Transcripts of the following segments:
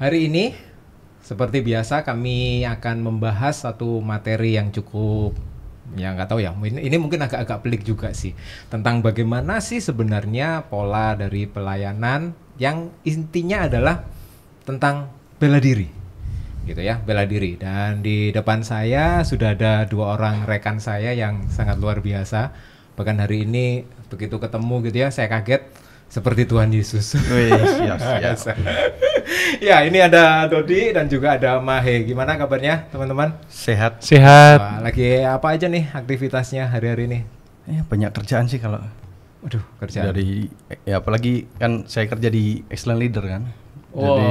Hari ini seperti biasa kami akan membahas satu materi yang cukup, ya nggak tahu ya, ini mungkin agak-agak pelik juga sih, tentang bagaimana sih sebenarnya pola dari pelayanan yang intinya adalah tentang bela diri, gitu ya, bela diri. Dan di depan saya sudah ada dua orang rekan saya yang sangat luar biasa. Bahkan hari ini begitu ketemu gitu ya, saya kaget seperti Tuhan Yesus. Wih, siap. Ya, ini ada Dodi dan juga ada Mahe. Gimana kabarnya, teman-teman? Sehat. Wah, lagi apa aja nih aktivitasnya hari-hari ini? Banyak kerjaan sih kalau. Waduh, kerjaan. Apalagi kan saya kerja di Excellent Leader kan. Oh. Jadi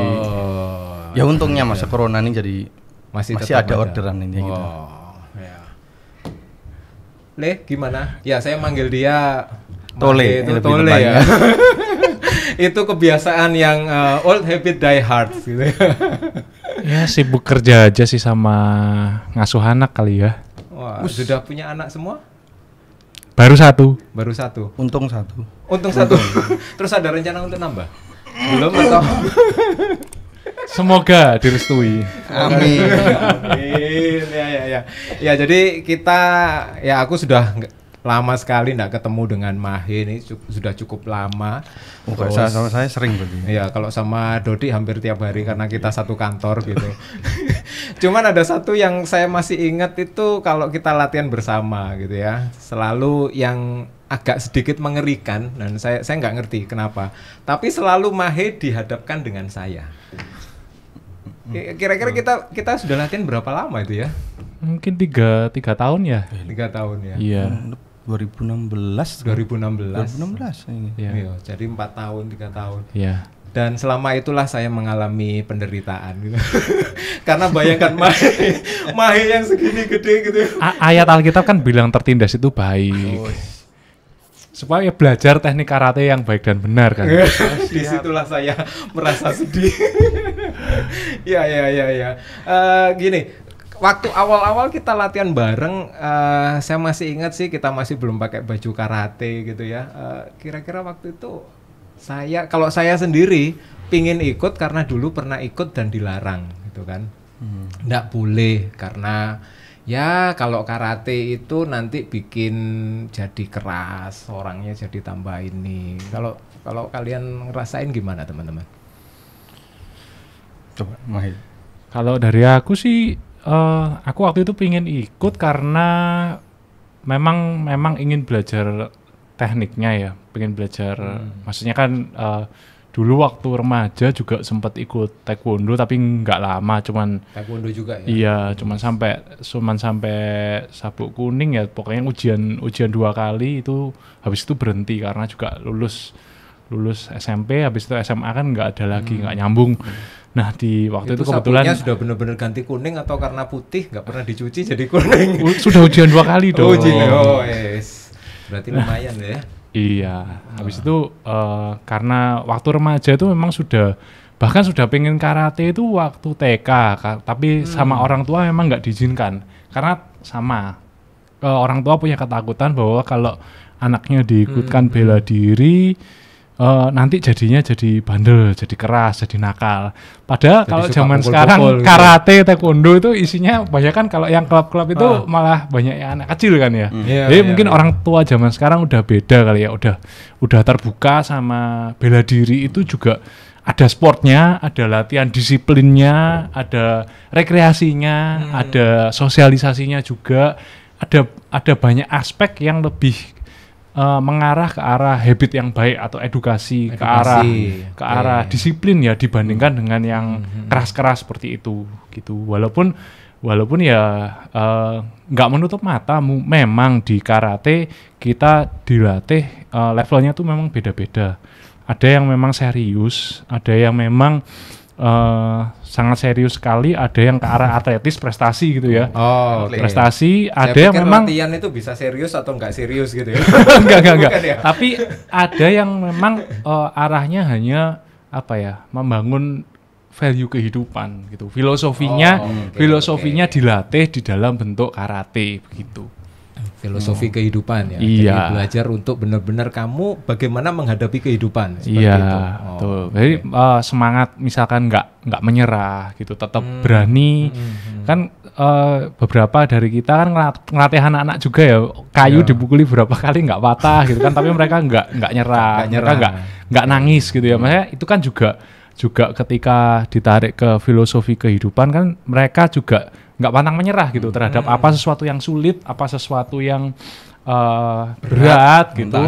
ya untungnya masa corona ini jadi masih ada orderan ini gitu. Ya. Le, gimana? Ya, saya manggil dia Tole, itu Tole ya. Itu kebiasaan yang old habit die hard gitu ya. Ya sibuk kerja aja sih sama ngasuh anak kali ya. Wah, sudah punya anak semua? Baru satu. Baru satu. Untung satu. Terus ada rencana untuk nambah? Belum atau? Semoga direstui. Amin. Amin. Ya, jadi aku sudah lama sekali nggak ketemu dengan Mahe, ini sudah cukup lama. Sama saya sering berarti. Ya, kalau sama Dodi hampir tiap hari karena kita satu kantor gitu. Cuman ada satu yang saya masih ingat itu kalau kita latihan bersama gitu ya. Selalu yang agak sedikit mengerikan dan saya nggak ngerti kenapa. Tapi selalu Mahe dihadapkan dengan saya. Kira-kira kita sudah latihan berapa lama itu ya? Mungkin 3 tahun ya. 3 tahun ya. Iya. 2016 ini. Iya, jadi 4 tahun, 3 tahun. Iya. Dan selama itulah saya mengalami penderitaan gitu. Karena bayangkan Mahe yang segini gede gitu. Ayat Alkitab kan bilang tertindas itu baik. Supaya belajar teknik karate yang baik dan benar kan. Disitulah saya merasa sedih. Ya. Gini. Waktu awal-awal kita latihan bareng, saya masih ingat sih kita masih belum pakai baju karate gitu ya. Kira-kira waktu itu kalau saya sendiri pingin ikut karena dulu pernah ikut dan dilarang gitu kan. Nggak boleh karena ya kalau karate itu nanti bikin jadi keras, orangnya jadi tambah ini. Kalau kalian ngerasain gimana teman-teman? Coba Mahir. Kalau dari aku sih aku waktu itu pingin ikut karena memang ingin belajar tekniknya ya, pengen belajar. Maksudnya kan dulu waktu remaja juga sempat ikut taekwondo tapi nggak lama, cuman taekwondo juga ya. Iya, cuman sampai sabuk kuning ya, pokoknya ujian 2 kali itu, habis itu berhenti karena juga lulus SMP, habis itu SMA kan nggak ada lagi, nggak nyambung. Nah di waktu itu kebetulan sabuknya sudah benar-benar ganti kuning atau karena putih nggak pernah dicuci jadi kuning? Sudah ujian 2 kali dong. Yes. Berarti lumayan ya. Iya, habis itu karena waktu remaja itu memang bahkan sudah pengen karate itu waktu TK, tapi sama orang tua memang nggak diizinkan karena orang tua punya ketakutan bahwa kalau anaknya diikutkan bela diri nanti jadinya jadi bandel, jadi keras, jadi nakal. Padahal kalau zaman sekarang karate, taekwondo itu isinya banyak kan, kalau yang klub-klub itu malah banyak yang anak kecil kan ya. Jadi mungkin orang tua zaman sekarang udah beda kali ya, udah terbuka sama bela diri itu juga ada sportnya, ada latihan disiplinnya, ada rekreasinya, ada sosialisasinya juga, ada banyak aspek yang lebih mengarah ke arah habit yang baik atau edukasi. ke arah disiplin ya, dibandingkan dengan yang keras-keras seperti itu gitu. Walaupun ya nggak menutup mata, memang di karate kita dilatih levelnya tuh memang beda-beda. Ada yang memang serius, ada yang memang sangat serius sekali, ada yang ke arah atletis prestasi gitu ya. Prestasi, ada yang memang latihan itu bisa serius atau enggak serius gitu ya. enggak. Ya? Tapi ada yang memang arahnya hanya membangun value kehidupan gitu. Filosofinya dilatih di dalam bentuk karate begitu. Filosofi kehidupan ya. Iya. Jadi belajar untuk benar-benar kamu bagaimana menghadapi kehidupan seperti Iya, itu. betul. Jadi semangat misalkan nggak menyerah gitu, tetap berani. Kan beberapa dari kita kan ngelatih anak-anak juga ya, kayu dipukuli berapa kali nggak patah gitu kan, tapi mereka nggak nyerah, mereka nggak nangis gitu ya. Maksudnya itu kan juga ketika ditarik ke filosofi kehidupan kan mereka juga nggak pantang menyerah gitu terhadap apa sesuatu yang sulit, apa sesuatu yang berat gitu,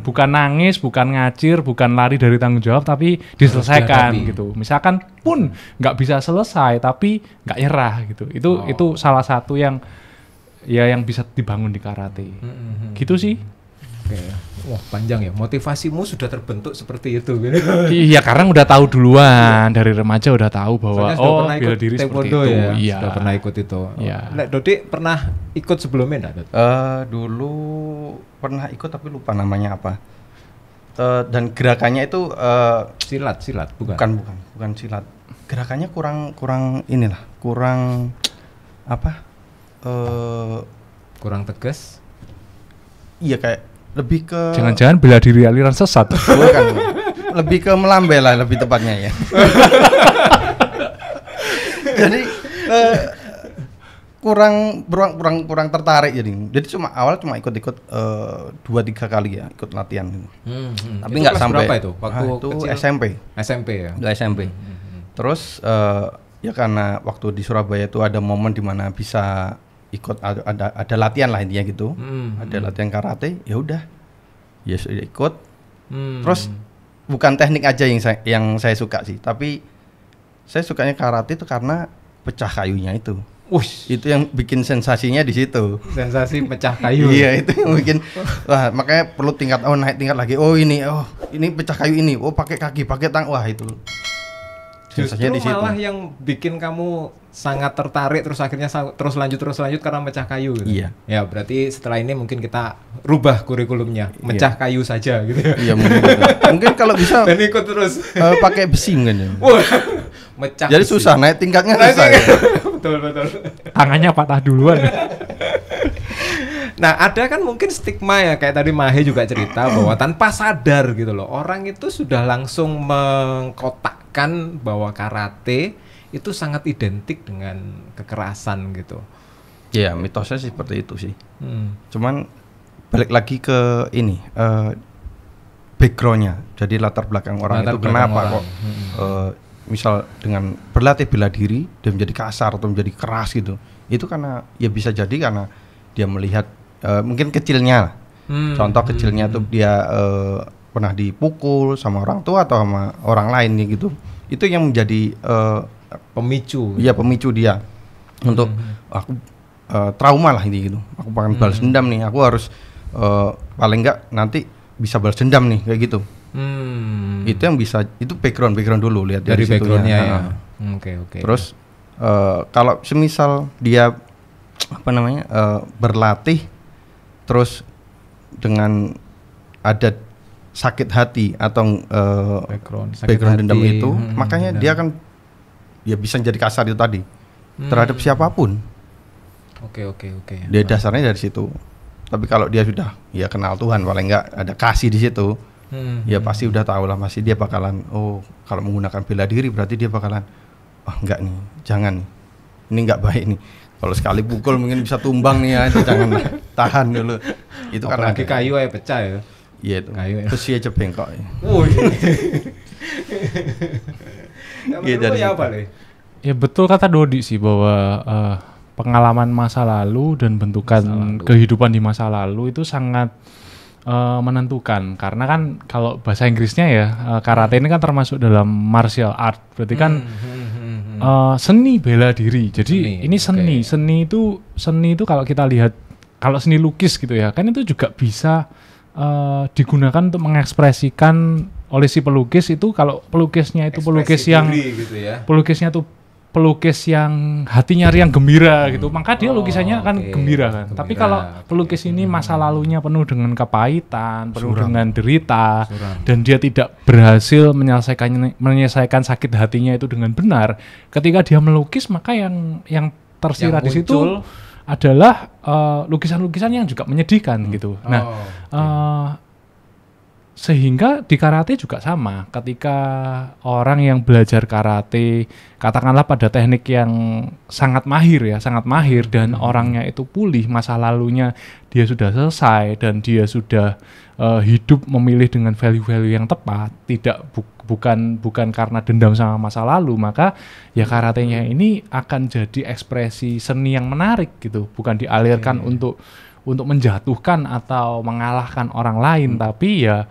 bukan nangis, bukan ngacir, bukan lari dari tanggung jawab, tapi diselesaikan gitu. Misalkan pun nggak bisa selesai, tapi nggak nyerah gitu. Itu salah satu yang bisa dibangun di karate. Gitu sih. Oke. Wah, panjang ya. Motivasimu sudah terbentuk seperti itu. Iya, karena udah tahu duluan dari remaja, udah tahu bahwa bela diri seperti itu. Ya? Iya. Sudah pernah ikut itu. Iya. Nek Dodi pernah ikut sebelumnya enggak? Dulu pernah ikut tapi lupa namanya apa. Dan gerakannya itu silat bukan? Bukan silat. Gerakannya kurang inilah, kurang apa? Kurang tegas. Iya, kayak lebih ke jangan-jangan bela diri aliran sesat. Bukan. Lebih ke melambai lah lebih tepatnya ya. Jadi kurang tertarik jadi cuma ikut 2-3 kali ya ikut latihan gitu. Tapi nggak sampai berapa itu? Waktu itu kecil? SMP ya. SMP. Terus ya karena waktu di Surabaya itu ada momen di mana bisa ikut ada latihan lah intinya gitu. Ada latihan karate, ya udah. Ya sudah ikut. Terus bukan teknik aja yang saya suka sih, tapi saya sukanya karate itu karena pecah kayunya itu. Itu yang bikin sensasinya di situ. Sensasi pecah kayu. Iya, itu yang bikin wah, makanya perlu naik tingkat lagi. Ini pecah kayu ini. Pakai kaki, pakai tangan. Wah, itu. Justru malah yang bikin kamu sangat tertarik terus akhirnya terus lanjut karena mecah kayu gitu. Iya. Ya berarti setelah ini mungkin kita rubah kurikulumnya, mecah kayu saja gitu. Iya mungkin kalau bisa dan ikut terus pakai besi kan ya. Mecah. Jadi besi. Susah naik tingkatnya susah. Ya. betul. Tangannya patah duluan. Nah, ada kan mungkin stigma ya, kayak tadi Mahe juga cerita bahwa tanpa sadar gitu loh, orang itu sudah langsung mengkotakkan bahwa karate itu sangat identik dengan kekerasan gitu. Iya, mitosnya sih seperti itu sih. Cuman balik lagi ke ini, backgroundnya. Jadi latar belakang orang itu kenapa kok misal dengan berlatih bela diri dia menjadi kasar atau menjadi keras gitu. Itu karena ya bisa jadi karena dia melihat mungkin kecilnya, contoh kecilnya tuh dia pernah dipukul sama orang tua atau sama orang lain gitu. Itu yang menjadi pemicu. Iya, pemicu dia untuk aku trauma lah ini gitu. Aku pengen balas dendam nih. Aku harus paling enggak nanti bisa balas dendam nih kayak gitu. Itu yang bisa, itu background dulu lihat dari backgroundnya ya. Oke. Terus kalau semisal dia berlatih terus dengan ada sakit hati atau background dendam itu, makanya dia kan ya bisa jadi kasar itu tadi terhadap siapapun. Oke. Dia dasarnya dari situ. Tapi kalau dia sudah ya kenal Tuhan, paling enggak ada kasih di situ, ya pasti udah tahu lah, pasti dia bakalan kalau menggunakan bela diri berarti dia bakalan enggak nih, jangan, ini enggak baik nih. Kalau sekali pukul mungkin bisa tumbang nih ya, jangan tahan dulu. Itu karena kayu aja pecah ya. Iya itu. Kayu besi aja bengkok. Ya apa nih? Ya betul kata Dodi sih bahwa pengalaman masa lalu dan bentukan kehidupan di masa lalu itu sangat menentukan, karena kan kalau bahasa Inggrisnya ya karate ini kan termasuk dalam martial art, berarti kan seni bela diri. Jadi ini seni itu kalau kita lihat, kalau seni lukis gitu ya kan, itu juga bisa digunakan untuk mengekspresikan oleh si pelukis itu. Kalau pelukisnya itu pelukis yang gitu ya. Pelukisnya tuh pelukis yang hatinya riang gembira gitu, maka dia lukisannya kan gembira kan. Tapi kalau pelukis ini masa lalunya penuh dengan kepahitan, penuh dengan derita, dan dia tidak berhasil menyelesaikan sakit hatinya itu dengan benar, ketika dia melukis maka yang tersirat di situ adalah lukisan-lukisan yang juga menyedihkan gitu. Nah, sehingga di karate juga sama. Ketika orang yang belajar karate, katakanlah pada teknik yang sangat mahir dan orangnya itu pulih, masa lalunya dia sudah selesai dan dia sudah hidup memilih dengan value-value yang tepat, bukan karena dendam sama masa lalu, maka ya karatenya ini akan jadi ekspresi seni yang menarik gitu, bukan dialirkan untuk menjatuhkan atau mengalahkan orang lain, tapi ya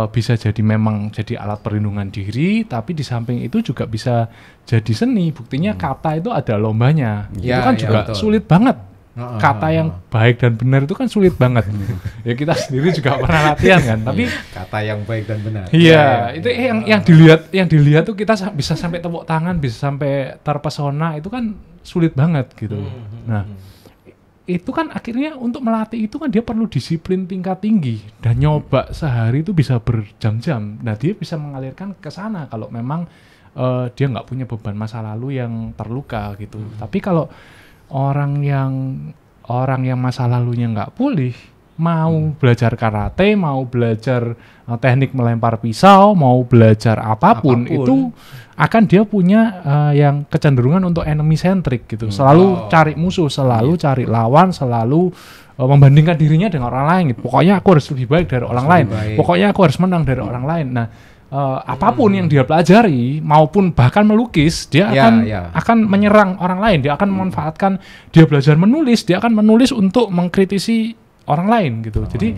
bisa jadi memang jadi alat perlindungan diri, tapi di samping itu juga bisa jadi seni. Buktinya kata itu ada lombanya, itu kan juga betul. Sulit banget. Kata yang baik dan benar itu kan sulit banget. Ya kita sendiri juga pernah latihan kan, tapi kata yang baik dan benar. Iya, itu yang dilihat tuh kita bisa sampai tepuk tangan, bisa sampai terpesona, itu kan sulit banget gitu. Nah, itu kan akhirnya untuk melatih itu kan dia perlu disiplin tingkat tinggi dan nyoba sehari itu bisa berjam-jam. Nah, dia bisa mengalirkan ke sana kalau memang dia nggak punya beban masa lalu yang terluka gitu. Tapi kalau orang yang masa lalunya nggak pulih, mau belajar karate, mau belajar teknik melempar pisau, mau belajar apapun. Itu akan dia punya yang kecenderungan untuk enemy centric gitu, selalu cari musuh, selalu cari lawan, selalu membandingkan dirinya dengan orang lain gitu. Pokoknya aku harus lebih baik dari orang lain, pokoknya aku harus menang dari orang lain. Nah, apapun yang dia pelajari maupun bahkan melukis, dia akan menyerang orang lain, dia akan memanfaatkan, dia belajar menulis, dia akan menulis untuk mengkritisi orang lain gitu. Jadi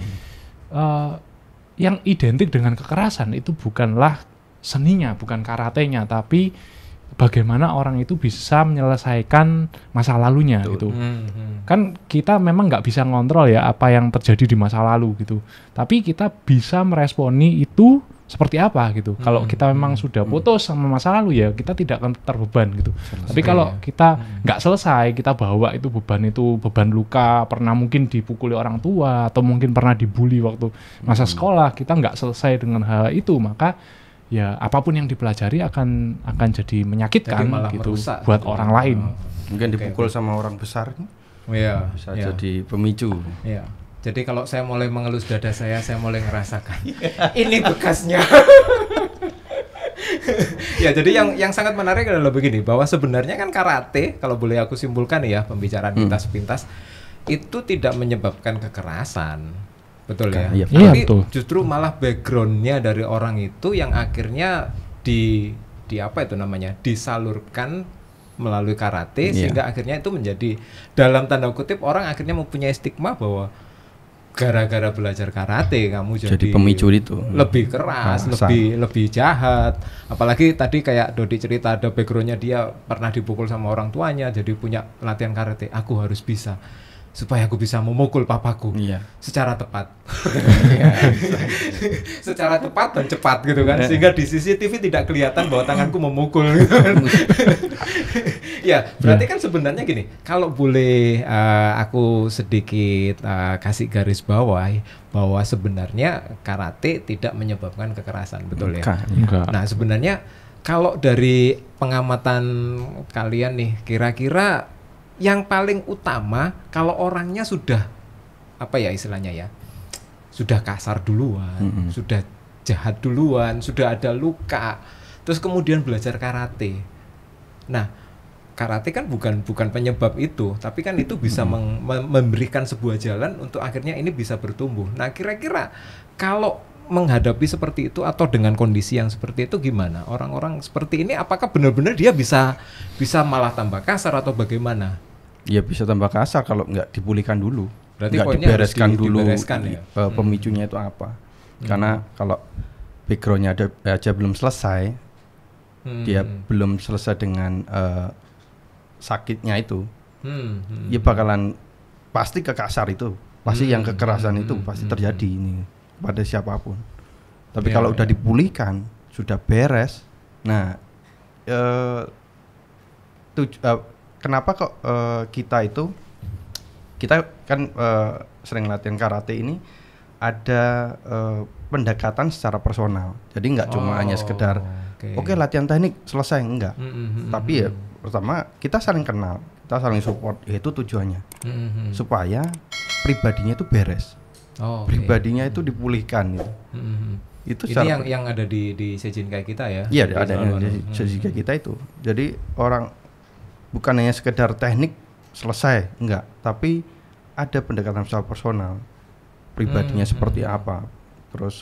yang identik dengan kekerasan itu bukanlah seninya, bukan karatenya, tapi bagaimana orang itu bisa menyelesaikan masa lalunya gitu. Kan kita memang nggak bisa ngontrol ya apa yang terjadi di masa lalu gitu, tapi kita bisa meresponi itu seperti apa gitu. Kalau kita memang sudah putus sama masa lalu, ya kita tidak akan terbeban gitu. Tapi kalau kita nggak selesai, kita bawa itu beban luka, pernah mungkin dipukuli orang tua atau mungkin pernah dibully waktu masa sekolah, kita nggak selesai dengan hal itu, maka ya apapun yang dipelajari akan jadi menyakitkan gitu buat orang lain. Mungkin dipukul sama orang besar, bisa jadi pemicu. Jadi kalau saya mulai mengelus dada saya mulai ngerasakan ini bekasnya. Ya, jadi yang sangat menarik adalah begini, bahwa sebenarnya kan karate, kalau boleh aku simpulkan ya pembicaraan kita sepintas, itu tidak menyebabkan kekerasan. Betul ya? Tapi justru malah backgroundnya dari orang itu yang akhirnya disalurkan melalui karate, sehingga akhirnya itu menjadi, dalam tanda kutip, orang akhirnya mempunyai stigma bahwa gara-gara belajar karate kamu jadi pemicu itu lebih keras, lebih jahat. Apalagi tadi kayak Dodi cerita ada backgroundnya, dia pernah dipukul sama orang tuanya, jadi punya latihan karate, aku harus bisa supaya aku bisa memukul papaku secara tepat. Secara tepat dan cepat gitu kan, sehingga di CCTV tidak kelihatan bahwa tanganku memukul gitu kan. Ya, berarti kan sebenarnya gini, kalau boleh aku sedikit kasih garis bawah bahwa sebenarnya karate tidak menyebabkan kekerasan, betul ya? Enggak. Nah, sebenarnya kalau dari pengamatan kalian nih, kira-kira yang paling utama kalau orangnya sudah apa ya istilahnya ya, sudah kasar duluan, sudah jahat duluan, sudah ada luka, terus kemudian belajar karate. Nah, karate kan bukan penyebab itu, tapi kan itu bisa memberikan sebuah jalan untuk akhirnya ini bisa bertumbuh. Nah, kira-kira kalau menghadapi seperti itu atau dengan kondisi yang seperti itu gimana? Orang-orang seperti ini apakah benar-benar dia bisa malah tambah kasar atau bagaimana? Ya bisa tambah kasar kalau nggak dipulihkan dulu. Berarti nggak dibereskan dulu ya? Pemicunya itu apa. Karena kalau backgroundnya aja belum selesai, dia belum selesai dengan sakitnya itu, ya bakalan pasti kekasar itu, pasti yang kekerasan itu pasti terjadi ini pada siapapun. Tapi kalau udah dipulihkan, sudah beres, nah kenapa kok kita kan sering latihan karate ini ada pendekatan secara personal. Jadi nggak cuma hanya sekedar oke latihan teknik selesai, enggak. Tapi ya pertama kita saling kenal, kita saling support. Ya itu tujuannya. Supaya pribadinya itu beres. Pribadinya itu dipulihkan gitu. Itu ini yang ada di Sejinkai kita ya. Iya, ada di Sejinkai kita itu. Jadi orang bukan hanya sekedar teknik selesai, enggak, tapi ada pendekatan secara personal. Pribadinya seperti apa, terus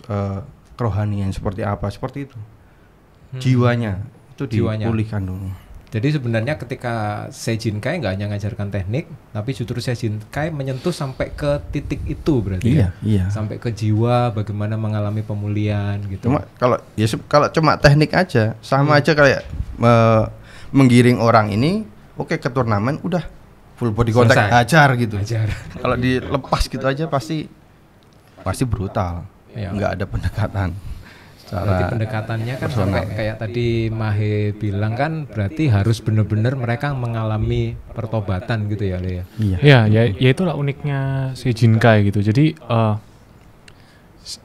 kerohanian seperti apa, seperti itu. Jiwanya itu dipulihkan dulu. Jadi sebenarnya ketika Sejinkai nggak hanya ngajarkan teknik, tapi justru Sejinkai menyentuh sampai ke titik itu berarti. Iya. Sampai ke jiwa, bagaimana mengalami pemulihan gitu. Cuma kalau cuma teknik aja, sama aja kayak menggiring orang ini, oke, ke turnamen udah full body contact, ajar gitu. Kalau dilepas gitu aja pasti brutal. Nggak ada pendekatan. Berarti pendekatannya kan sampai kayak tadi Mahe bilang kan, berarti harus benar-benar mereka mengalami pertobatan gitu ya, Le? Iya, ya itulah uniknya Sejinkai gitu. Jadi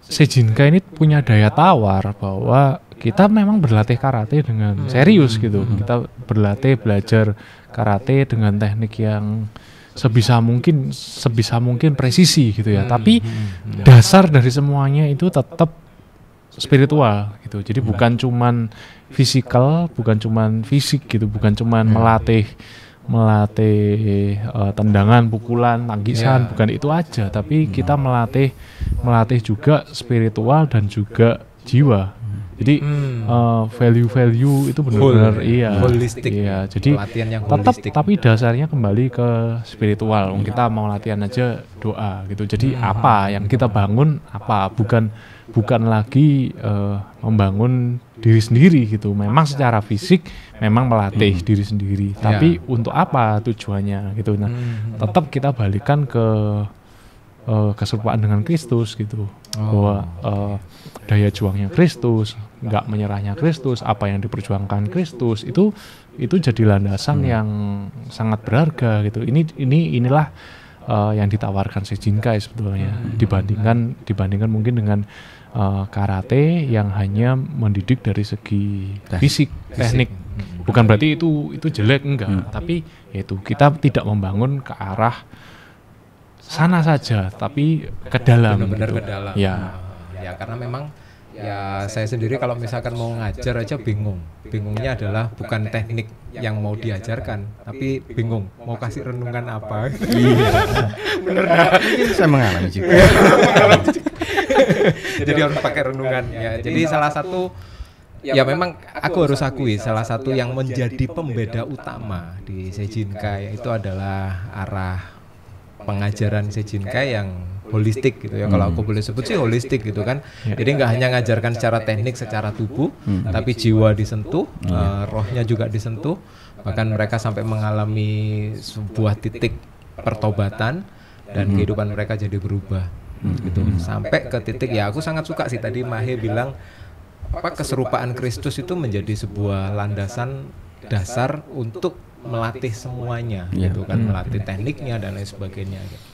Sejinkai ini punya daya tawar bahwa kita memang berlatih karate dengan serius gitu. Kita berlatih belajar karate dengan teknik yang sebisa mungkin presisi gitu ya. Tapi dasar dari semuanya itu tetap spiritual gitu. Jadi bukan cuman fisikal, bukan cuman fisik gitu, bukan cuman melatih tendangan, pukulan, tangkisan, bukan itu aja, tapi kita melatih juga spiritual dan juga jiwa. Jadi value itu benar-benar holistik. Iya, jadi tetap tapi dasarnya kembali ke spiritual. Kita mau latihan aja doa gitu. Jadi apa yang kita bangun bukan lagi membangun diri sendiri gitu. Memang secara fisik memang melatih diri sendiri, tapi untuk apa tujuannya gitu. Nah, tetap kita balikan ke keserupaan dengan Kristus gitu. Bahwa daya juangnya Kristus, nggak menyerahnya Kristus, apa yang diperjuangkan Kristus itu jadi landasan yang sangat berharga gitu. Inilah yang ditawarkan Sejinkai sebetulnya dibandingkan mungkin dengan karate yang hanya mendidik dari segi fisik, teknik. Bukan berarti itu jelek, enggak, tapi yaitu kita tidak membangun ke arah sana saja, tapi ke dalam. Benar-benar gitu. ke dalam. Ya, karena memang ya saya sendiri kalau misalkan mau ngajar aja bingungnya adalah bukan teknik yang mau diajarkan, tapi bingung mau kasih renungan apa. Bener dah. Mungkin saya mengalami juga. Jadi harus pakai renungan ya. Jadi salah satu ya memang aku harus akui salah satu yang menjadi pembeda utama di Sejinkai itu adalah arah pengajaran Sejinkai yang holistik gitu ya. Kalau aku boleh sebut sih holistik gitu kan. Jadi nggak hanya ngajarkan secara teknik, secara tubuh, tapi jiwa disentuh, rohnya juga disentuh. Bahkan mereka sampai mengalami sebuah titik pertobatan dan kehidupan mereka jadi berubah gitu. Sampai ke titik ya aku sangat suka sih tadi Mahe bilang keserupaan Kristus itu menjadi sebuah landasan dasar untuk melatih semuanya gitu kan, melatih tekniknya dan lain sebagainya gitu.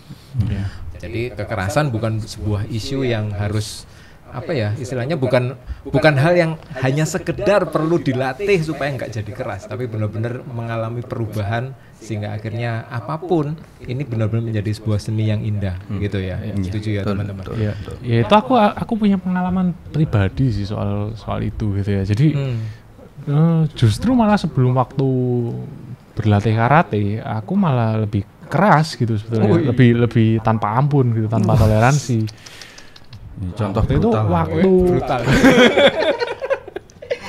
Jadi kekerasan bukan sebuah isu yang harus apa ya istilahnya, bukan hal yang hanya sekedar perlu dilatih supaya nggak jadi keras, tapi benar-benar mengalami perubahan sehingga akhirnya apapun ini benar-benar menjadi sebuah seni yang indah gitu ya. Setuju ya teman-teman? Ya itu aku punya pengalaman pribadi sih soal itu gitu ya. Jadi justru malah sebelum waktu berlatih karate aku malah lebih keras gitu sebetulnya, lebih tanpa ampun gitu, tanpa toleransi. Contoh itu brutal.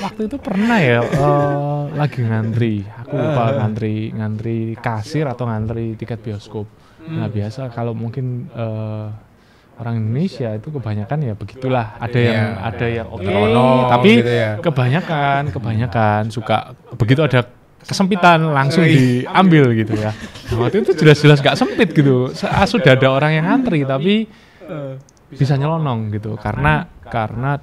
Waktu itu pernah ya lagi ngantri, aku lupa ngantri kasir atau ngantri tiket bioskop. Nah biasa kalau mungkin orang Indonesia itu kebanyakan ya begitulah, ada yang tapi gitu ya. kebanyakan suka begitu ada kesempitan langsung diambil gitu ya. Nah, waktu itu jelas-jelas gak sempit gitu. Sudah ada orang yang ngantri tapi bisa nyelonong gitu karena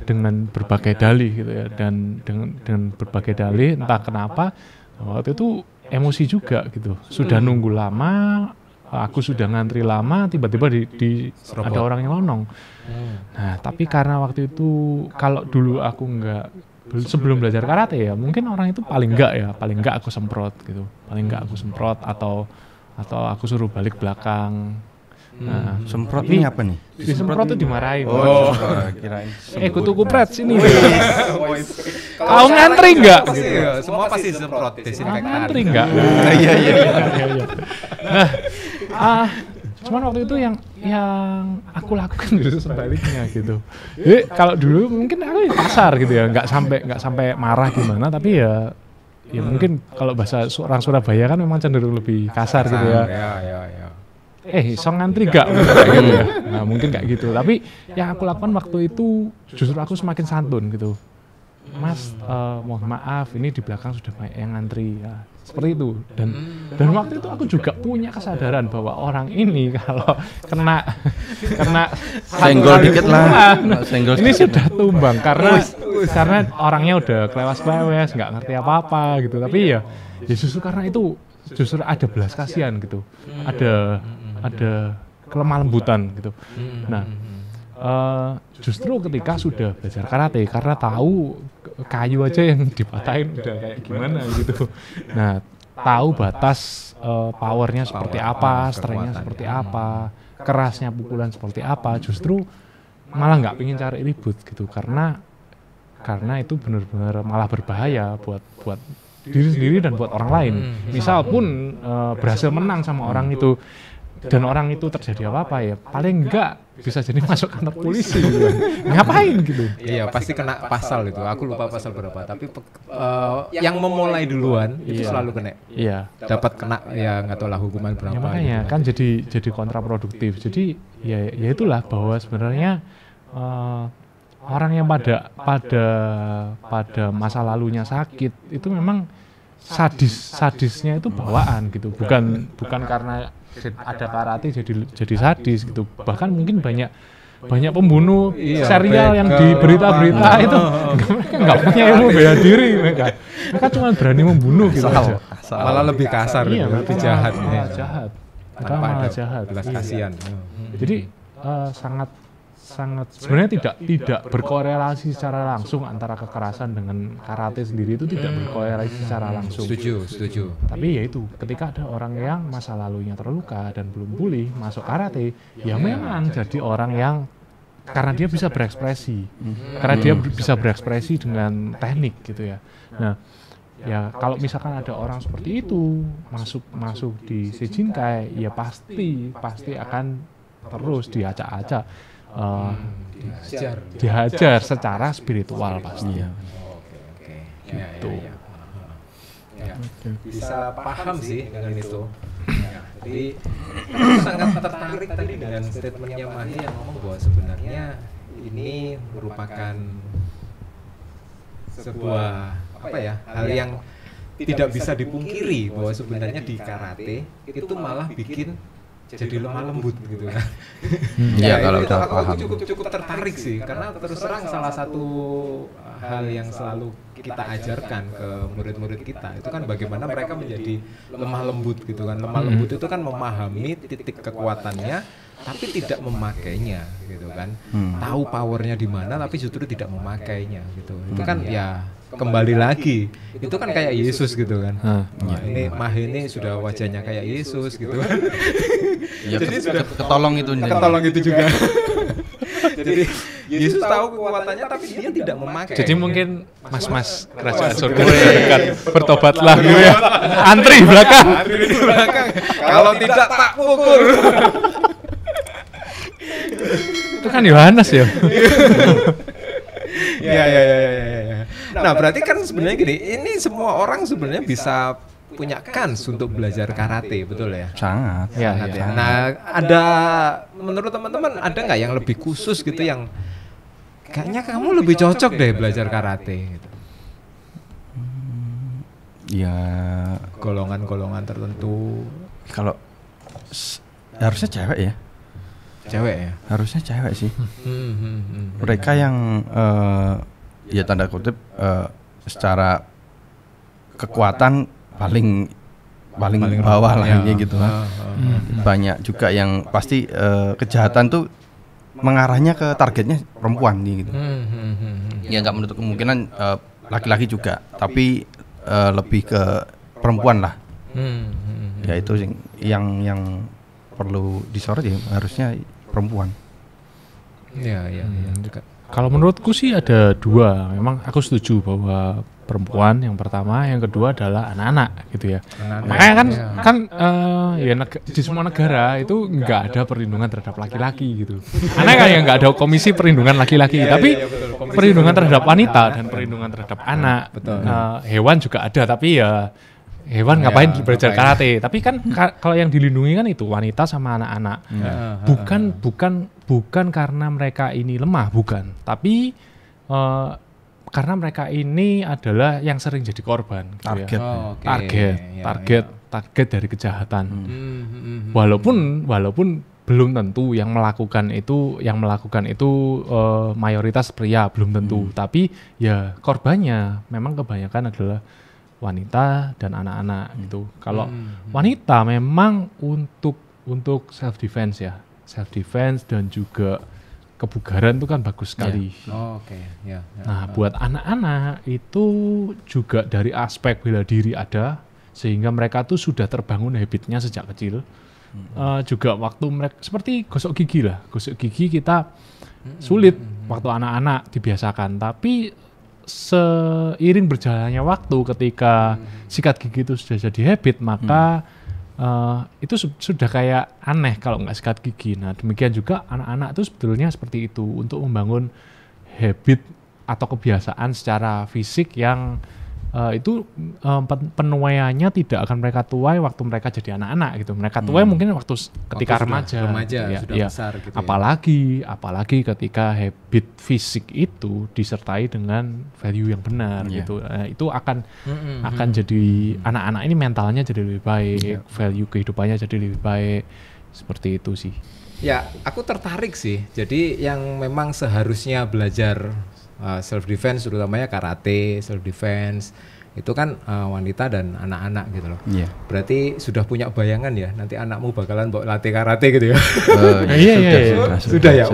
dengan berbagai dalih gitu ya, dan dengan berbagai dalih entah kenapa waktu itu emosi juga gitu. Sudah nunggu lama, aku sudah ngantri lama, tiba-tiba ada orang yang nyelonong. Nah, tapi karena waktu itu kalau dulu aku sebelum belajar karate ya mungkin orang itu paling enggak aku semprot gitu, atau aku suruh balik belakang. Nah, semprot ini apa nih? Disemprot tuh dimarahin. Kirain. Kutu kupret sini. Kau ngantri enggak? Gitu. Semua pasti disemprot desinfektan. Ngantri enggak? Iya. Nah, cuman waktu itu yang aku lakukan justru sebaliknya gitu. Kalau dulu mungkin aku di pasar gitu ya, nggak sampai marah gimana, tapi ya mungkin kalau bahasa orang Surabaya kan memang cenderung lebih kasar gitu ya. Ya. So ngantri gak? Gitu ya. Nah mungkin kayak gitu, tapi yang aku lakukan waktu itu justru aku semakin santun gitu. Mas, mohon maaf ini di belakang sudah banyak yang ngantri ya, seperti itu. Dan waktu itu aku juga punya kesadaran bahwa orang ini kalau kena senggol dikit lah, senggol ini dikit. sudah tumbang karena orangnya udah kelewes nggak ngerti apa gitu. Tapi ya justru karena itu justru ada belas kasihan gitu, ada kelemah lembutan gitu. Nah, justru ketika sudah belajar karate karena tahu kayu aja yang dipatahin udah kayak gimana gitu. Nah, tahu batas powernya seperti apa, strengthnya seperti apa, kerasnya pukulan seperti apa, justru malah nggak pengen cari ribut gitu karena itu benar-benar malah berbahaya buat diri sendiri dan buat orang lain. Misal pun berhasil menang sama orang itu dan orang itu terjadi apa-apa ya paling enggak bisa jadi masuk kantor polisi gitu. Ngapain gitu. Iya pasti kena pasal itu, aku lupa pasal berapa, tapi yang memulai duluan itu selalu kena. Iya. Dapat kena ya nggak tahu lah hukuman berapa. Ya, makanya gitu. kan jadi kontraproduktif. Jadi ya itulah bahwa sebenarnya orang yang pada masa lalunya sakit itu memang sadisnya itu bawaan gitu, bukan karena ada karate jadi sadis gitu. Bahkan mungkin banyak pembunuh serial yang di berita-berita itu nggak punya ilmu bela diri, mereka cuma berani membunuh gitu aja. Malah lebih kasar, lebih jahat. Tanpa ada jahat. Belas kasihan. Jadi sangat sebenarnya tidak berkorelasi secara langsung antara kekerasan dengan karate sendiri, itu tidak berkorelasi secara langsung. Setuju. Tapi ya itu ketika ada orang yang masa lalunya terluka dan belum pulih masuk karate, ya memang jadi orang yang karena dia bisa berekspresi, dengan teknik gitu ya. Nah, ya kalau misalkan ada orang seperti itu masuk di Sejinkai, ya pasti akan terus diacak-acak. Dihajar secara spiritual pasti. Oke. Gitu. Ya. Bisa paham sih dengan itu. Jadi aku sangat tertarik tadi dengan statementnya Mahi yang ngomong bahwa sebenarnya ini merupakan sebuah hal yang tidak bisa dipungkiri bahwa sebenarnya di karate itu malah bikin jadi lemah lembut gitu kan. Kalau itu udah paham. Aku cukup tertarik sih karena terus terang salah satu hal yang selalu kita ajarkan ke murid-murid kita itu kan bagaimana mereka menjadi lemah lembut gitu kan. Lemah lembut itu kan memahami titik kekuatannya tapi tidak memakainya gitu kan. Tahu powernya di mana tapi justru tidak memakainya gitu. Itu kan ya kembali lagi itu kan kayak Yesus gitu kan. Ini Mahi ini sudah wajahnya kayak Yesus gitu kan. Ya, jadi sudah ketolong itu juga. Jadi Yesus tahu kekuatannya tapi dia tidak memakai. Jadi mungkin mas-mas kerajaan surga dekat, bertobatlah gitu ya. Antri belakang. Kalau tidak tak pukul. Itu kan Yohanes ya. Ya. Nah, berarti kan sebenarnya gini, ini semua orang sebenarnya bisa punya kans untuk belajar karate, betul ya? Sangat. Ya. Nah, ada menurut teman-teman ada nggak yang lebih khusus gitu yang kayaknya kamu lebih cocok deh belajar karate gitu. Ya, golongan-golongan tertentu. Kalau harusnya cewek ya. Cewek ya? Harusnya cewek sih. Mereka yang ya tanda kutip secara kekuatan paling bawah lah ya, gitu kan. Banyak juga yang pasti kejahatan tuh mengarahnya ke targetnya perempuan nih gitu. Ya nggak menutup kemungkinan laki-laki juga, tapi lebih ke perempuan lah. Ya itu yang perlu disorot ya, harusnya perempuan. Iya. Kalau menurutku sih ada dua. Memang aku setuju bahwa perempuan yang pertama, yang kedua adalah anak-anak gitu ya. Makanya kan di semua negara itu nggak ada perlindungan terhadap laki-laki gitu. Aneh kan ya nggak ada komisi perlindungan laki-laki, tapi perlindungan terhadap wanita dan perlindungan terhadap anak. Hewan juga ada, tapi ya hewan ngapain belajar karate? Tapi kan kalau yang dilindungi kan itu wanita sama anak-anak. Bukan karena mereka ini lemah, bukan. Tapi karena mereka ini adalah yang sering jadi korban, gitu target, ya. Target dari kejahatan. Walaupun belum tentu yang melakukan itu mayoritas pria, belum tentu. Tapi ya korbannya memang kebanyakan adalah wanita dan anak-anak gitu. Kalau wanita memang untuk self defense dan juga kebugaran itu kan bagus sekali. Nah, buat anak-anak itu juga dari aspek bela diri ada, sehingga mereka tuh sudah terbangun habitnya sejak kecil. Juga waktu mereka seperti gosok gigi kita sulit waktu anak-anak dibiasakan, tapi seiring berjalannya waktu ketika sikat gigi itu sudah jadi habit, maka itu sudah kayak aneh kalau nggak sikat gigi. Nah, demikian juga anak-anak itu sebetulnya seperti itu, untuk membangun habit atau kebiasaan secara fisik yang itu penuaiannya tidak akan mereka tuai waktu mereka jadi anak-anak gitu. Mereka tuai mungkin waktu ketika remaja ya, sudah besar gitu. Apalagi ketika habit fisik itu disertai dengan value yang benar gitu. Itu akan jadi anak-anak ini mentalnya jadi lebih baik, value kehidupannya jadi lebih baik. Seperti itu sih. Ya, aku tertarik sih. Jadi yang memang seharusnya belajar self defense, terutamanya karate, self defense itu kan wanita dan anak-anak gitu loh. Berarti sudah punya bayangan ya, nanti anakmu bakalan bawa latih karate gitu ya. Sudah ya.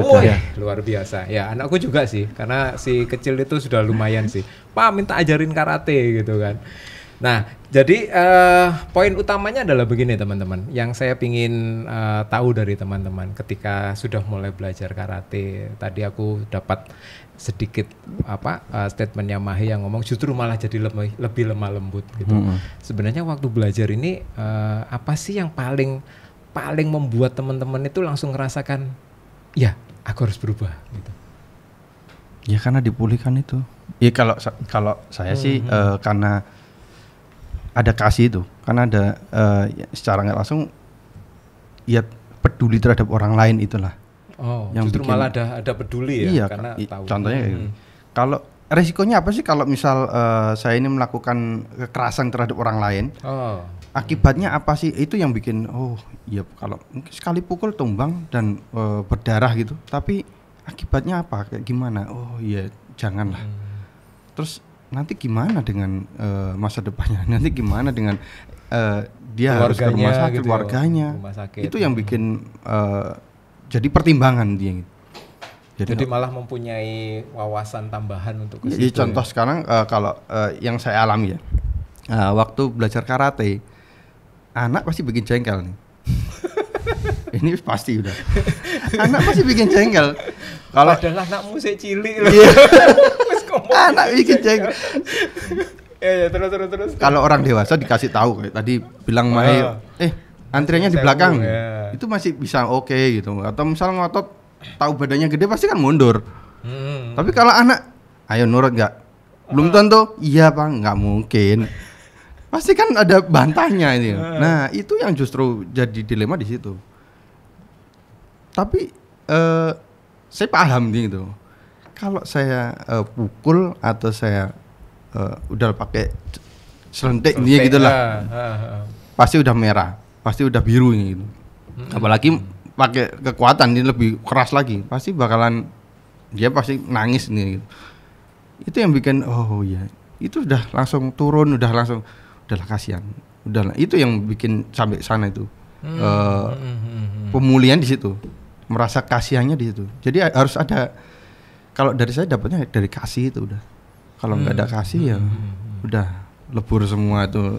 Luar biasa. Ya, anakku juga sih, karena si kecil itu sudah lumayan sih. Pak, minta ajarin karate gitu kan. Nah, jadi poin utamanya adalah begini teman-teman. Yang saya pingin tahu dari teman-teman ketika sudah mulai belajar karate. Tadi aku dapat sedikit statementnya Mahi yang ngomong justru malah jadi lebih lemah lembut gitu. Sebenarnya waktu belajar ini apa sih yang paling membuat teman-teman itu langsung ngerasakan ya aku harus berubah gitu? Ya karena dipulihkan itu. Ya kalau saya sih karena ada kasih itu, karena ada secara nggak langsung ya peduli terhadap orang lain itulah. Yang justru malah ada peduli ya, iya, karena tahu. Contohnya kalau resikonya apa sih kalau misal saya ini melakukan kekerasan terhadap orang lain, akibatnya apa sih? Itu yang bikin ya kalau sekali pukul tumbang dan berdarah gitu, tapi akibatnya apa? Kayak gimana? Ya janganlah. Terus nanti gimana dengan masa depannya? Nanti gimana dengan dia harus ke rumah sakit, gitu, keluarganya? Itu yang bikin jadi pertimbangan dia. Jadi malah mempunyai wawasan tambahan untuk ke situ. Contoh sekarang kalau yang saya alami ya, waktu belajar karate, anak pasti bikin jengkel nih. Ini pasti udah. Anak pasti bikin jengkel. Kalau adalah anakmu sik cilik loh. Anak bikin jengkel. Ya terus. Kalau orang dewasa dikasih tahu kayak tadi bilang Mai, antriannya di belakang. Itu masih bisa oke gitu. Atau misal ngotot tahu badannya gede pasti kan mundur. Tapi kalau anak, ayo nurut nggak? Belum tentu. Iya Pak, nggak mungkin. Pasti kan ada bantahnya ini. Nah itu yang justru jadi dilema di situ. Tapi saya paham gitu. Kalau saya pukul atau saya udah pakai selentik dia gitulah, pasti udah merah, pasti udah biru gitu. Apalagi pakai kekuatan ini lebih keras lagi, pasti bakalan dia pasti nangis nih. Gitu. Itu yang bikin ya itu udah langsung turun, udahlah kasihan, udahlah itu yang bikin sampai sana itu pemulihan di situ, merasa kasihannya di situ. Jadi harus ada, kalau dari saya dapatnya dari kasih itu udah. Kalau nggak ada kasih ya udah lebur semua itu.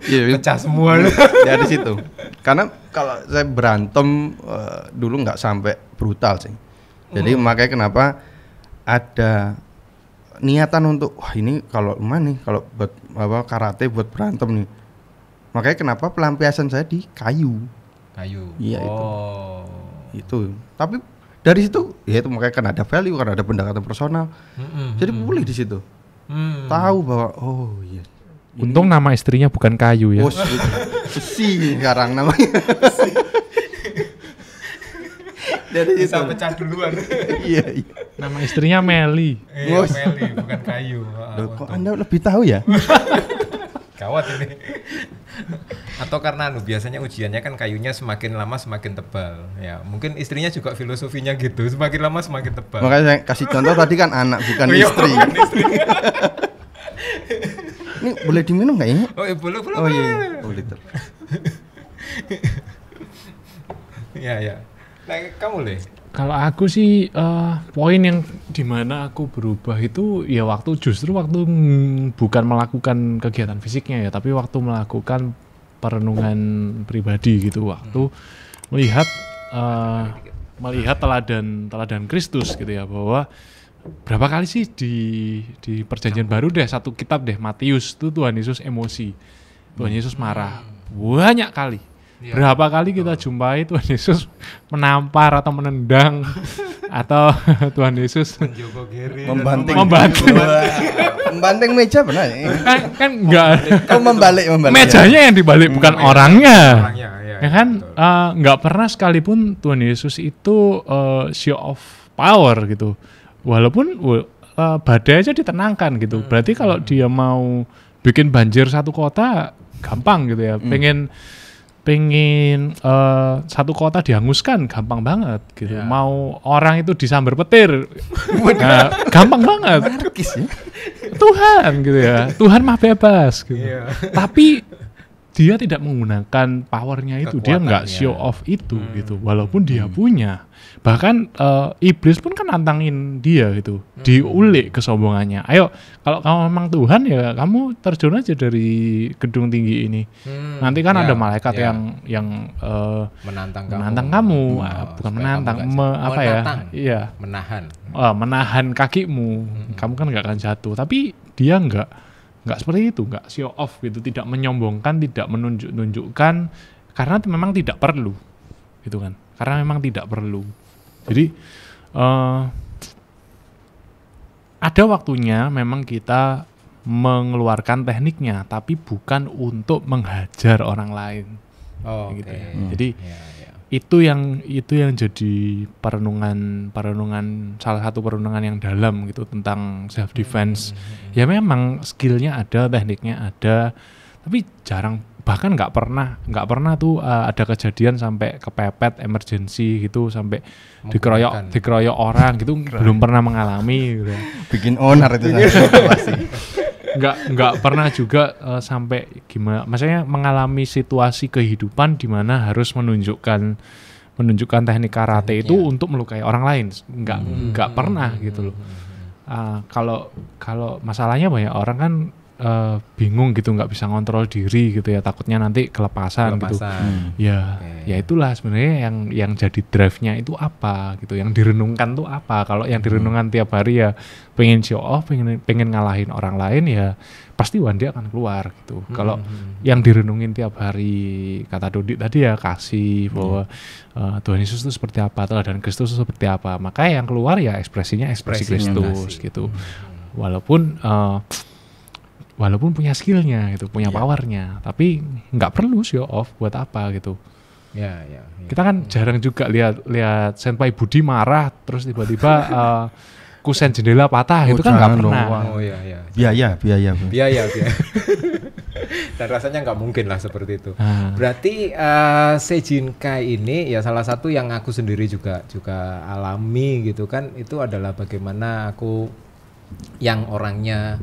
Iya, pecah semua ya di situ. Karena kalau saya berantem dulu nggak sampai brutal sih. Jadi makanya kenapa ada niatan untuk wah ini kalau mana nih kalau buat karate buat berantem nih. Makanya kenapa pelampiasan saya di kayu. Iya itu. Tapi dari situ ya itu makanya kan ada value, kan ada pendekatan personal. Jadi pulih di situ. Tahu bahwa oh iya. Untung nama istrinya bukan kayu ya. Oh, besi sekarang namanya. Dari bisa pecah duluan. Iya. Nama istrinya Meli. Iya, Meli bukan kayu. Loh, kok Anda lebih tahu ya? Gawat ini. Atau karena biasanya ujiannya kan kayunya semakin lama semakin tebal. Ya, mungkin istrinya juga filosofinya gitu, semakin lama semakin tebal. Makanya saya kasih contoh tadi kan anak bukan istri. Bukan istri. Ini boleh diminum nggak ini? Oh, boleh. Oh iya, boleh liter. Ya. Nah, kamu Le? Kalau aku sih poin yang dimana aku berubah itu ya justru waktu bukan melakukan kegiatan fisiknya ya, tapi waktu melakukan perenungan pribadi gitu, waktu melihat teladan Kristus gitu ya, bahwa berapa kali sih di Perjanjian Baru deh, satu kitab deh, Matius, itu Tuhan Yesus emosi, Tuhan Yesus marah banyak kali. Ya. Berapa kali kita jumpai Tuhan Yesus menampar atau menendang atau Tuhan Yesus membanting meja benar ya? kan enggak. Oh, membalik mejanya yang dibalik bukan orangnya. Ya kan enggak pernah sekalipun Tuhan Yesus itu show of power gitu. Walaupun badai aja ditenangkan gitu. Berarti kalau dia mau bikin banjir satu kota gampang gitu ya. Pengen satu kota dihanguskan gampang banget gitu. Mau orang itu disambar petir gampang banget. Tuhan gitu ya. Tuhan mah bebas gitu. Tapi dia tidak menggunakan powernya itu, dia nggak show off itu gitu. Walaupun dia punya. Bahkan iblis pun kan nantangin dia gitu, diulik kesombongannya. Ayo, kalau kamu memang Tuhan ya kamu terjun aja dari gedung tinggi ini. Nanti kan ada malaikat yang menantang kamu, bukan menantang, Iya. Menahan kakimu. Kamu kan nggak akan jatuh. Tapi dia nggak seperti itu, nggak show off gitu, tidak menyombongkan, tidak menunjukkan, karena memang tidak perlu, gitu kan? Karena memang tidak perlu. Jadi ada waktunya memang kita mengeluarkan tekniknya, tapi bukan untuk menghajar orang lain. Gitu ya. Jadi itu yang jadi perenungan salah satu perenungan yang dalam gitu tentang self defense. Ya memang skillnya ada, tekniknya ada, tapi jarang, bahkan nggak pernah tuh ada kejadian sampai kepepet emergency gitu, sampai dikeroyok orang gitu. Belum pernah mengalami gitu. Bikin onar itu pasti. Nggak pernah juga sampai gimana, maksudnya mengalami situasi kehidupan di mana harus menunjukkan teknik karate itu untuk melukai orang lain. Nggak pernah gitu loh. Kalau masalahnya banyak orang kan bingung gitu, nggak bisa ngontrol diri gitu ya, takutnya nanti kelepasan. Gitu. Ya itulah sebenarnya yang jadi drive-nya itu apa gitu, yang direnungkan tuh apa. Kalau yang direnungkan tiap hari ya pengen show off, pengen ngalahin orang lain, ya pasti one day akan keluar gitu. Kalau yang direnungin tiap hari, kata Dodi tadi ya, kasih bahwa Tuhan Yesus itu seperti apa, teladan Kristus itu seperti apa, maka yang keluar ya ekspresi Kristus gitu. Walaupun punya skillnya gitu, punya powernya, tapi nggak perlu show off buat apa gitu. Ya. Kita kan jarang juga lihat Senpai Budi marah terus tiba-tiba kusen jendela patah, itu kan nggak pernah. Biaya. Dan rasanya nggak mungkin lah seperti itu. Berarti Seijinkai ini ya salah satu yang aku sendiri juga alami gitu kan, itu adalah bagaimana aku yang orangnya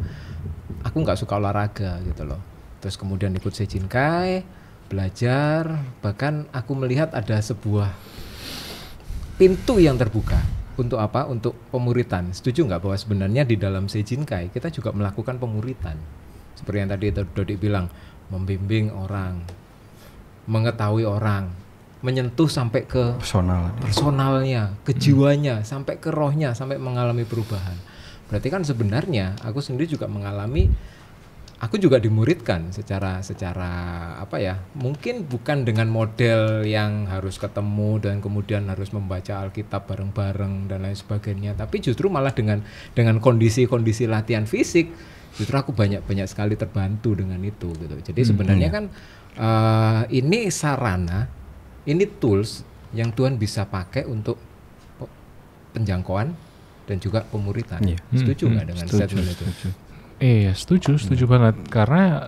aku nggak suka olahraga gitu loh. Terus kemudian ikut Seijinkai, belajar, bahkan aku melihat ada sebuah pintu yang terbuka untuk apa? Untuk pemuritan. Setuju nggak bahwa sebenarnya di dalam Sejinkai kita juga melakukan pemuritan. Seperti yang tadi Dodik bilang, membimbing orang, mengetahui orang, menyentuh sampai ke personalnya, ke jiwanya, sampai ke rohnya, sampai mengalami perubahan. Berarti kan sebenarnya aku sendiri juga mengalami, aku juga dimuridkan secara apa ya, mungkin bukan dengan model yang harus ketemu dan kemudian harus membaca Alkitab bareng-bareng dan lain sebagainya, tapi justru malah dengan kondisi-kondisi latihan fisik, justru aku banyak sekali terbantu dengan itu gitu. Jadi sebenarnya kan ini sarana, ini tools yang Tuhan bisa pakai untuk penjangkauan dan juga pemuritan. Setuju nggak dengan statement itu? Iya, setuju banget. Karena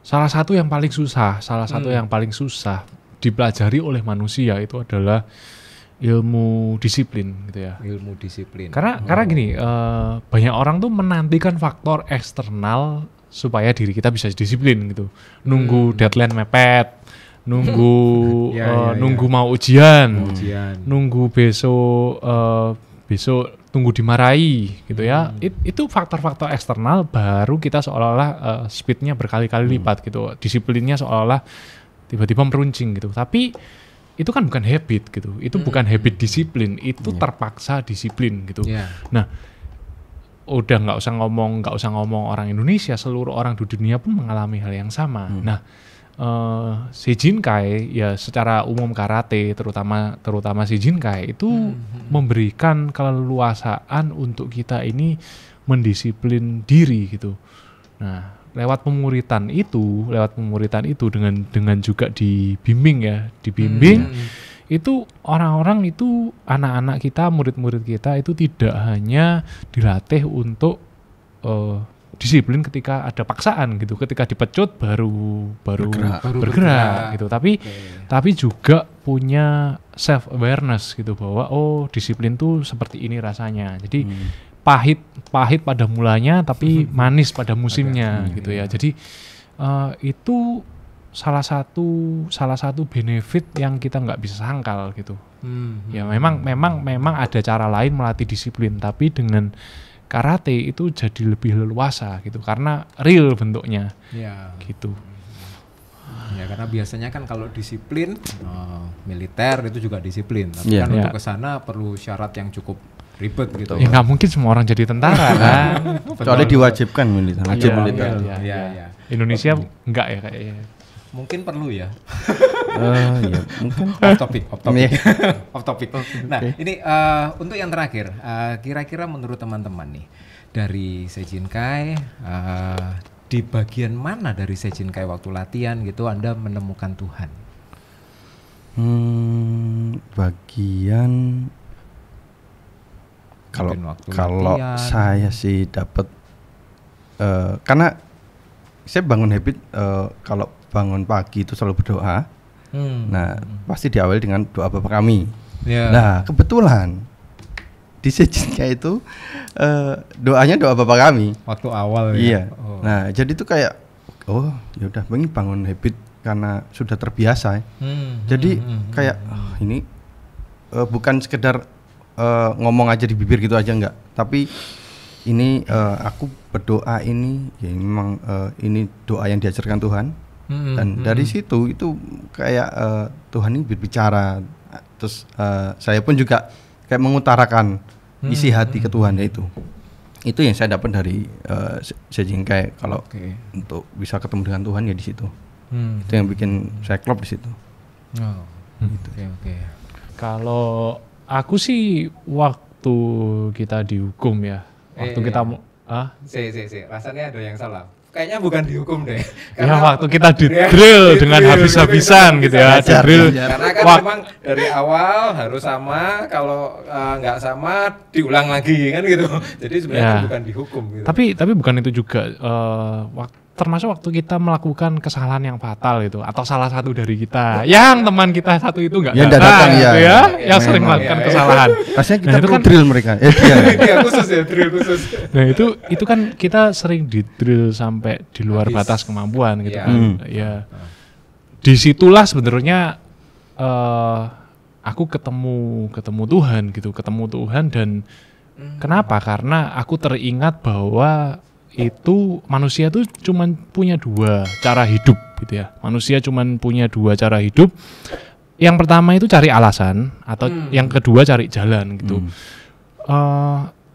salah satu yang paling susah dipelajari oleh manusia itu adalah ilmu disiplin, gitu ya. Ilmu disiplin. Karena gini, banyak orang tuh menantikan faktor eksternal supaya diri kita bisa disiplin gitu. Nunggu deadline mepet, nunggu nunggu mau ujian, nunggu besok tunggu dimarahi gitu ya. Itu faktor-faktor eksternal, baru kita seolah-olah speednya berkali-kali lipat gitu, disiplinnya seolah-olah tiba-tiba meruncing gitu. Tapi itu kan bukan habit gitu, itu bukan habit disiplin, itu terpaksa disiplin gitu. Nah, udah nggak usah ngomong orang Indonesia, seluruh orang di dunia pun mengalami hal yang sama. Nah, Sejinkai ya secara umum karate, terutama Sejinkai itu memberikan keleluasaan untuk kita ini mendisiplin diri gitu. Nah, lewat pemuritan itu dengan juga dibimbing itu orang-orang itu, anak-anak kita, murid-murid kita itu tidak hanya dilatih untuk disiplin ketika ada paksaan gitu, ketika dipecut baru bergerak gitu, tapi juga punya self awareness gitu, bahwa disiplin tuh seperti ini rasanya. Jadi pahit pada mulanya tapi manis pada musimnya gitu ya. Jadi itu salah satu benefit yang kita nggak bisa sangkal gitu. Ya memang ada cara lain melatih disiplin, tapi dengan karate itu jadi lebih leluasa gitu, karena real bentuknya gitu. Ya, karena biasanya kan kalau disiplin militer itu juga disiplin, tapi kan untuk kesana perlu syarat yang cukup ribet gitu. Ya nggak mungkin semua orang jadi tentara kan. Kecuali diwajibkan militer. Iya. Indonesia enggak ya kayaknya. Mungkin perlu ya. Ya, mungkin off topic. Nah, ini untuk yang terakhir, kira-kira menurut teman-teman nih, dari Sejinkai, di bagian mana dari Sejinkai waktu latihan gitu Anda menemukan Tuhan? Bagian kalau saya sih dapat, karena saya bangun habit, kalau bangun pagi itu selalu berdoa. Nah, pasti diawali dengan doa Bapa Kami. Nah, kebetulan di Sejinkai itu doanya doa Bapa Kami waktu awal ya. Iya. Nah, jadi itu kayak ya udah ini bangun habit karena sudah terbiasa. Jadi kayak ini bukan sekedar ngomong aja di bibir gitu aja, enggak. Tapi ini aku berdoa ini ya memang ini doa yang diajarkan Tuhan. Dan dari situ itu kayak Tuhan ini berbicara, terus saya pun juga kayak mengutarakan isi hati ke Tuhan. Itu yang saya dapat dari Sejinkai, kalau untuk bisa ketemu dengan Tuhan ya di situ. Itu yang bikin saya klop di situ. Kalau aku sih waktu kita dihukum ya, waktu kita rasanya ada yang salah. Kayaknya bukan dihukum deh. Karena waktu kita di-drill dengan habis-habisan gitu ya. Di-drill. Karena kan memang dari awal harus sama, kalau nggak sama diulang lagi kan gitu. Jadi sebenarnya bukan dihukum gitu. Tapi bukan itu juga. Termasuk waktu kita melakukan kesalahan yang fatal gitu, atau salah satu dari kita, yang teman kita satu itu nggak datang gitu ya, yang sering melakukan kesalahan. Rasanya kita perlu drill mereka. Drill khusus. Nah itu kan kita sering di drill sampai di luar batas kemampuan gitu kan. Ya, disitulah sebenarnya aku ketemu Tuhan gitu, ketemu Tuhan. Dan kenapa? Karena aku teringat bahwa itu manusia tuh cuman punya 2 cara hidup gitu ya. Manusia cuman punya 2 cara hidup. Yang pertama itu cari alasan, atau yang kedua cari jalan gitu.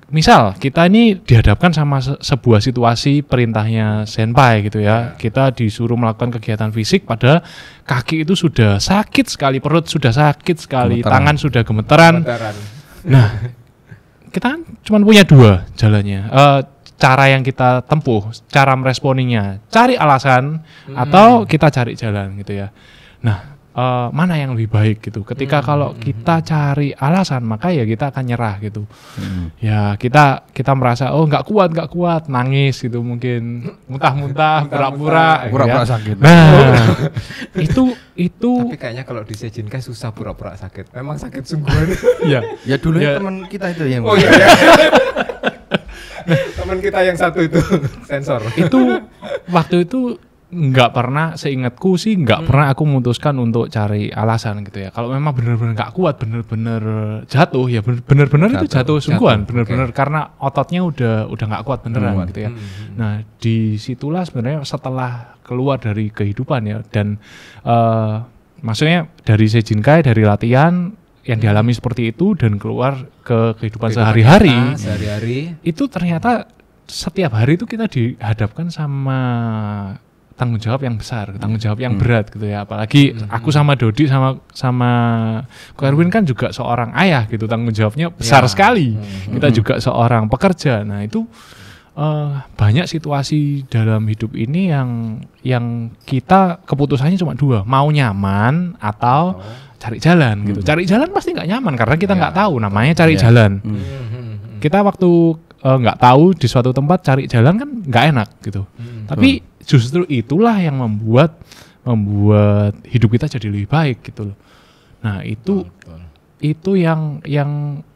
Misal kita ini dihadapkan sama sebuah situasi perintahnya senpai gitu ya. Kita disuruh melakukan kegiatan fisik, padahal kaki itu sudah sakit sekali, perut sudah sakit sekali, tangan sudah gemeteran. Nah, kita kan cuma punya 2 jalannya. Cara yang kita tempuh, cara meresponinya, cari alasan atau kita cari jalan gitu ya. Nah, mana yang lebih baik gitu? Ketika kalau kita cari alasan, maka ya kita akan nyerah gitu. Ya kita merasa nggak kuat, nangis gitu, mungkin muntah-muntah, pura-pura sakit. Nah, itu. Tapi kayaknya kalau di Sejinkai susah pura-pura sakit. Memang sakit sungguhan. Ya dulu teman kita itu yang. Oh iya. Teman kita yang satu itu sensor. Itu waktu itu nggak pernah, seingatku sih nggak pernah aku memutuskan untuk cari alasan gitu ya. Kalau memang benar-benar nggak kuat, benar-benar jatuh ya, benar-benar itu jatuh sungguhan, benar-benar karena ototnya udah nggak kuat beneran gitu ya. Nah, disitulah sebenarnya setelah keluar dari kehidupan ya, dan maksudnya dari Sejinkai, dari latihan yang dialami seperti itu dan keluar ke kehidupan sehari-hari, itu ternyata setiap hari itu kita dihadapkan sama tanggung jawab yang besar, tanggung jawab yang berat gitu ya. Apalagi aku sama Dodi sama Ko Erwin kan juga seorang ayah gitu, tanggung jawabnya besar sekali. Kita juga seorang pekerja. Nah, itu banyak situasi dalam hidup ini yang kita keputusannya cuma 2, mau nyaman atau cari jalan gitu. Cari jalan pasti nggak nyaman karena kita nggak tahu, namanya cari jalan. Kita waktu nggak tahu di suatu tempat cari jalan kan nggak enak gitu. Tapi justru itulah yang membuat hidup kita jadi lebih baik gitu loh. Nah, itu yang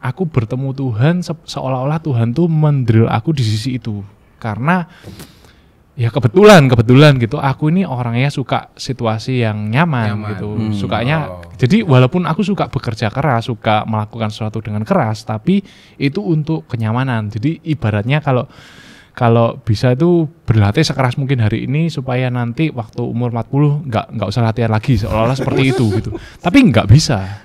aku bertemu Tuhan, seolah-olah Tuhan tuh mendrill aku di sisi itu. Karena ya kebetulan gitu, aku ini orangnya suka situasi yang nyaman. Gitu, sukanya. Jadi walaupun aku suka bekerja keras, suka melakukan sesuatu dengan keras, tapi itu untuk kenyamanan. Jadi ibaratnya kalau bisa itu berlatih sekeras mungkin hari ini supaya nanti waktu umur 40 nggak usah latihan lagi, seolah-olah seperti itu gitu. Tapi nggak bisa.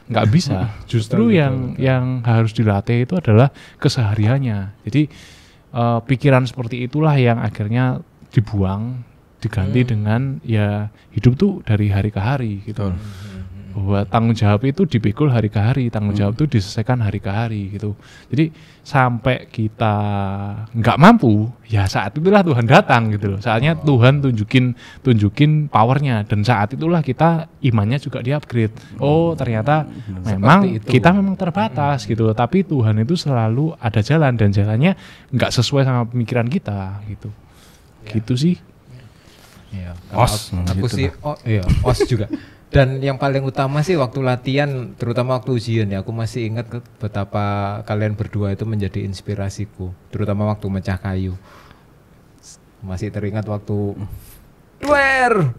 Justru yang harus dilatih itu adalah kesehariannya. Jadi pikiran seperti itulah yang akhirnya dibuang, diganti dengan ya hidup tuh dari hari ke hari gitu. Bahwa tanggung jawab itu dipikul hari ke hari, tanggung jawab itu diselesaikan hari ke hari gitu. Jadi sampai kita nggak mampu, ya saat itulah Tuhan datang gitu loh. Saatnya Tuhan tunjukin powernya, dan saat itulah kita imannya juga di-upgrade. Oh, ternyata memang kita memang terbatas gitu, tapi Tuhan itu selalu ada jalan, dan jalannya nggak sesuai sama pemikiran kita gitu. Gitu sih. Iya. Aku sih, os juga. Dan yang paling utama sih waktu latihan, terutama waktu ujian ya, aku masih ingat betapa kalian berdua itu menjadi inspirasiku, terutama waktu mecah kayu. Masih teringat waktu duer,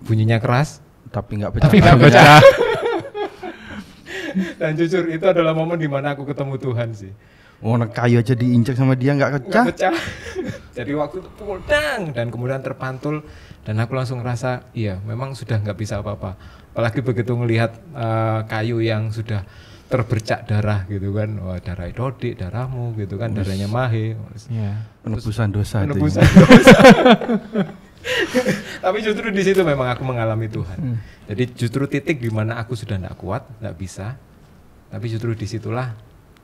bunyinya keras, tapi nggak pecah. Dan jujur itu adalah momen dimana aku ketemu Tuhan sih. Kayu aja diinjak sama dia nggak pecah. Jadi waktu itu pukul dang, dan kemudian terpantul, dan aku langsung ngerasa iya memang sudah nggak bisa apa-apa. Apalagi begitu ngelihat kayu yang sudah terbercak darah gitu kan, wah darah Dodi, darahmu gitu kan, darahnya Mahe. Penebusan dosa. Tapi justru di situ memang aku mengalami Tuhan. Jadi justru titik di mana aku sudah nggak kuat, nggak bisa, tapi justru disitulah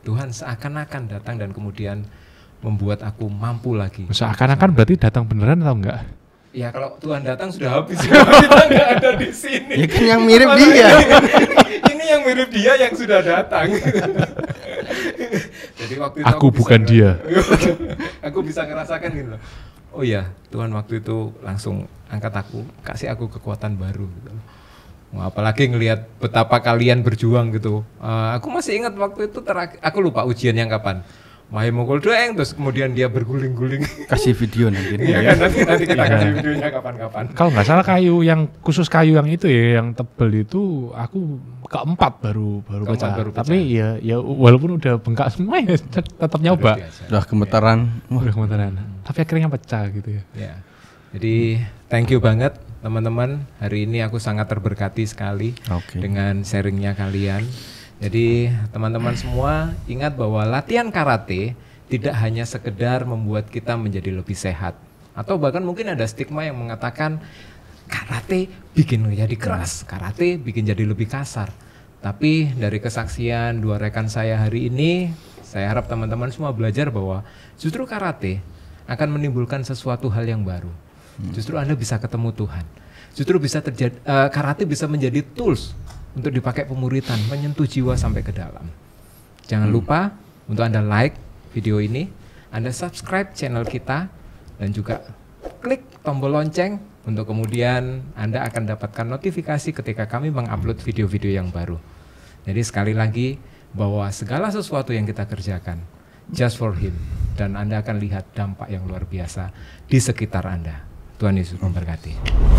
Tuhan seakan-akan datang dan kemudian membuat aku mampu lagi. Seakan-akan berarti datang beneran atau enggak? Ya kalau Tuhan datang sudah habis, kita nggak ada di sini. Ya kan yang mirip dia. Ini yang mirip dia yang sudah datang. Jadi waktu itu aku bukan dia. Aku bisa ngerasakan gitu. Oh ya, Tuhan waktu itu langsung angkat aku, kasih aku kekuatan baru gitu. Apalagi ngelihat betapa kalian berjuang gitu. Aku masih ingat waktu itu aku lupa ujian yang kapan. Mahir mukul doeng, terus kemudian dia berguling-guling. Kasih video nanti. Iya kan, nanti kita kasih videonya kapan-kapan. Kalau nggak salah kayu yang khusus kayu yang itu ya, yang tebel itu aku keempat baru pecah. Tapi ya walaupun udah bengkak semua ya tetap nyoba. Udah gemetaran. Udah gemetaran. Tapi akhirnya pecah gitu ya. Ya. Jadi thank you banget teman-teman. Hari ini aku sangat terberkati sekali dengan sharingnya kalian. Jadi teman-teman semua ingat bahwa latihan karate tidak hanya sekedar membuat kita menjadi lebih sehat. Atau bahkan mungkin ada stigma yang mengatakan karate bikin menjadi keras, karate bikin jadi lebih kasar. Tapi dari kesaksian dua rekan saya hari ini, saya harap teman-teman semua belajar bahwa justru karate akan menimbulkan sesuatu hal yang baru. Justru Anda bisa ketemu Tuhan. Justru bisa terjadi, karate bisa menjadi tools untuk dipakai pemuritan, menyentuh jiwa sampai ke dalam. Jangan lupa untuk Anda like video ini, Anda subscribe channel kita, dan juga klik tombol lonceng untuk kemudian Anda akan dapatkan notifikasi ketika kami mengupload video-video yang baru. Jadi sekali lagi bahwa segala sesuatu yang kita kerjakan just for Him, dan Anda akan lihat dampak yang luar biasa di sekitar Anda. Tuhan Yesus memberkati.